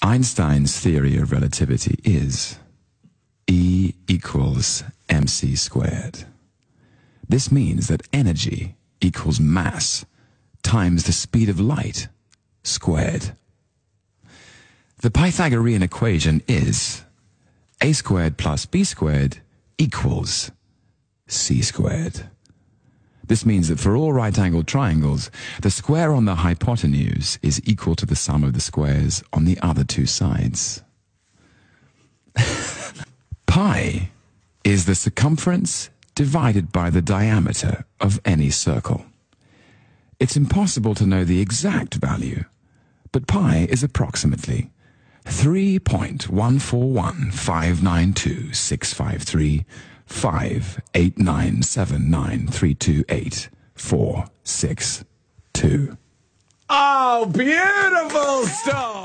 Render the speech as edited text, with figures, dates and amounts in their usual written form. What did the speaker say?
Einstein's theory of relativity is E equals mc squared. This means that energy equals mass times the speed of light squared. The Pythagorean equation is a squared plus b squared equals c squared. This means that for all right-angled triangles, the square on the hypotenuse is equal to the sum of the squares on the other two sides. Pi is the circumference divided by the diameter of any circle. It's impossible to know the exact value, but pi is approximately 3.1415926535897932846. Oh, beautiful stuff!